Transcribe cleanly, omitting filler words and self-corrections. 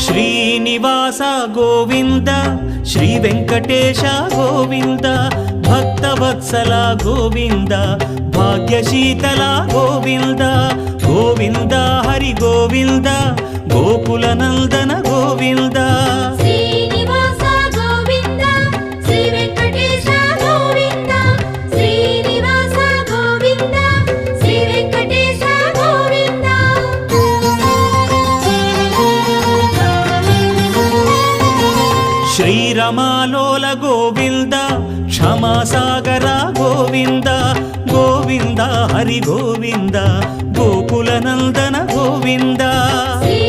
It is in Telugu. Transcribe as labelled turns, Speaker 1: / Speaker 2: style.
Speaker 1: శ్రీనివాస గోవింద శ్రీ వెంకటేశ గోవింద భక్తవత్సల గోవింద భాగ్యశీతల గోవింద గోవింద హరి గోవింద గోకుల నందన గోవింద
Speaker 2: శ్రీనివాస గోవింద శ్రీ వెంకటేశ గోవింద శ్రీనివాస గోవింద శ్రీ వెంకటేశ గోవింద
Speaker 1: శ్రీరమాలోల గోవింద క్షమాసాగర గోవింద గోవింద హరి గోవింద గోకుల నందన గోవింద
Speaker 2: శ్రీ